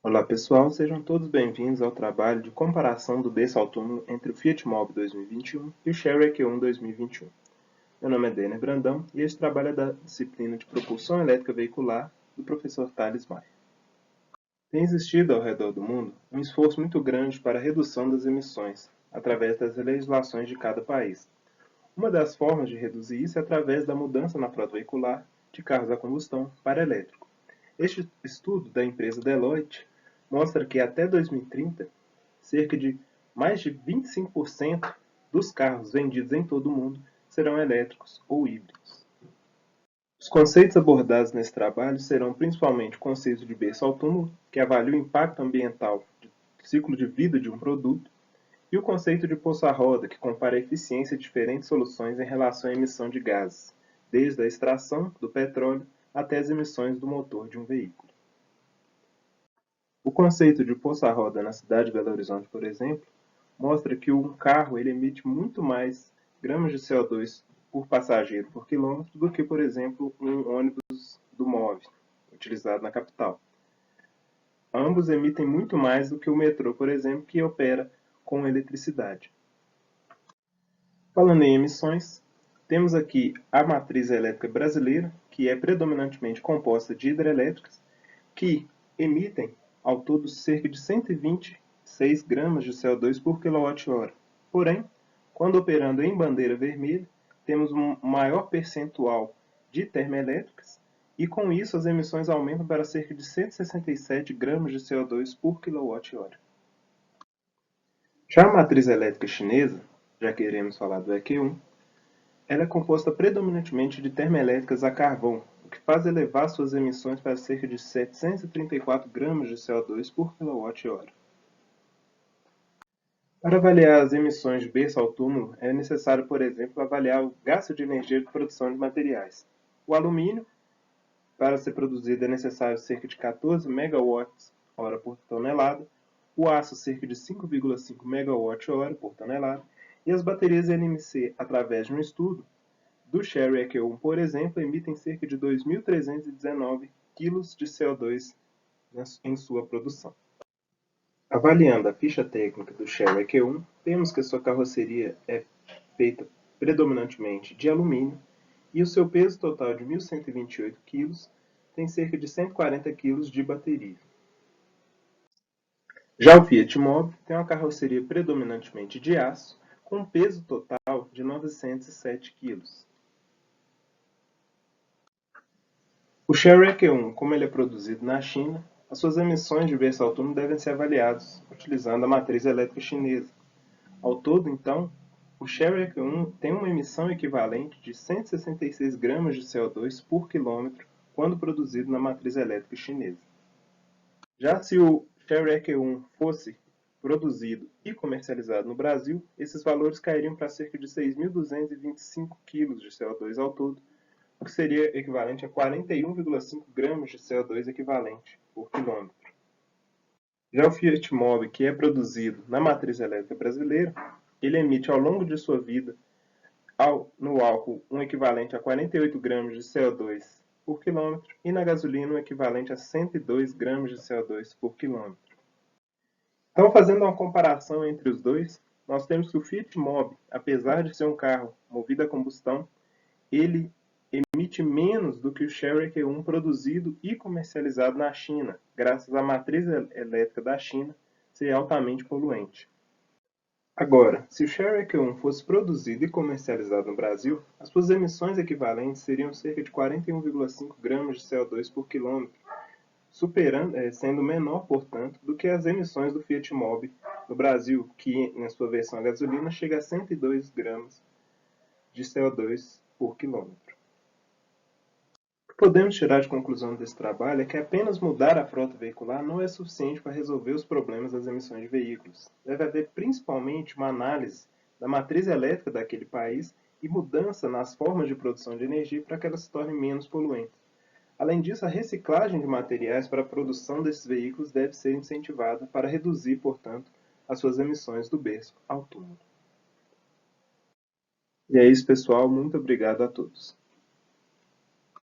Olá pessoal, sejam todos bem-vindos ao trabalho de comparação do berço autônomo entre o Fiat Mobi 2021 e o Chery EQ1 2021. Meu nome é Denner Brandão e este trabalho é da disciplina de Propulsão Elétrica Veicular do professor Thales Maia. Tem existido ao redor do mundo um esforço muito grande para a redução das emissões, através das legislações de cada país. Uma das formas de reduzir isso é através da mudança na frota veicular de carros a combustão para elétrico. Este estudo da empresa Deloitte mostra que até 2030, cerca de mais de 25% dos carros vendidos em todo o mundo serão elétricos ou híbridos. Os conceitos abordados nesse trabalho serão principalmente o conceito de berço autônomo, que avalia o impacto ambiental do ciclo de vida de um produto, e o conceito de poço à roda, que compara a eficiência de diferentes soluções em relação à emissão de gases, desde a extração do petróleo até as emissões do motor de um veículo. O conceito de poço à roda na cidade de Belo Horizonte, por exemplo, mostra que um carro ele emite muito mais gramas de CO2 por passageiro por quilômetro do que, por exemplo, um ônibus do MOV, utilizado na capital. Ambos emitem muito mais do que o metrô, por exemplo, que opera com eletricidade. Falando em emissões, temos aqui a matriz elétrica brasileira, que é predominantemente composta de hidrelétricas, que emitem ao todo cerca de 126 gramas de CO2 por kWh. Porém, quando operando em bandeira vermelha, temos um maior percentual de termoelétricas e com isso as emissões aumentam para cerca de 167 gramas de CO2 por kWh. Já a matriz elétrica chinesa, já que iremos falar do EQ1, ela é composta predominantemente de termoelétricas a carvão, o que faz elevar suas emissões para cerca de 734 gramas de CO2 por kWh. Para avaliar as emissões de berço ao túmulo, é necessário, por exemplo, avaliar o gasto de energia de produção de materiais. O alumínio, para ser produzido, é necessário cerca de 14 MWh por tonelada, o aço cerca de 5,5 MWh por tonelada, e as baterias NMC, através de um estudo do Chery EQ1, por exemplo, emitem cerca de 2.319 kg de CO2 em sua produção. Avaliando a ficha técnica do Chery EQ1, temos que a sua carroceria é feita predominantemente de alumínio e o seu peso total de 1.128 kg tem cerca de 140 kg de bateria. Já o Fiat Mobi tem uma carroceria predominantemente de aço, com um peso total de 907 kg. O Chery EQ1, como ele é produzido na China, as suas emissões de berço autônomo devem ser avaliadas utilizando a matriz elétrica chinesa. Ao todo, então, o Chery EQ1 tem uma emissão equivalente de 166 gramas de CO2 por quilômetro quando produzido na matriz elétrica chinesa. Já se o Chery EQ1 fosse produzido e comercializado no Brasil, esses valores cairiam para cerca de 6.225 kg de CO2 ao todo, o que seria equivalente a 41,5 gramas de CO2 equivalente por quilômetro. Já o Fiat Mobi, que é produzido na matriz elétrica brasileira, ele emite ao longo de sua vida no álcool um equivalente a 48 gramas de CO2 por quilômetro e na gasolina um equivalente a 102 gramas de CO2 por quilômetro. Então, fazendo uma comparação entre os dois, nós temos que o Fiat Mobi, apesar de ser um carro movido a combustão, ele emite menos do que o Chery EQ1 produzido e comercializado na China, graças à matriz elétrica da China ser altamente poluente. Agora, se o Chery EQ1 fosse produzido e comercializado no Brasil, as suas emissões equivalentes seriam cerca de 41,5 gramas de CO2 por quilômetro, sendo menor, portanto, do que as emissões do Fiat Mobi no Brasil, que, na sua versão a gasolina, chega a 102 gramas de CO2 por quilômetro. O que podemos tirar de conclusão desse trabalho é que apenas mudar a frota veicular não é suficiente para resolver os problemas das emissões de veículos. Deve haver principalmente uma análise da matriz elétrica daquele país e mudança nas formas de produção de energia para que elas se tornem menos poluentes. Além disso, a reciclagem de materiais para a produção desses veículos deve ser incentivada para reduzir, portanto, as suas emissões do berço ao túmulo. E é isso, pessoal. Muito obrigado a todos.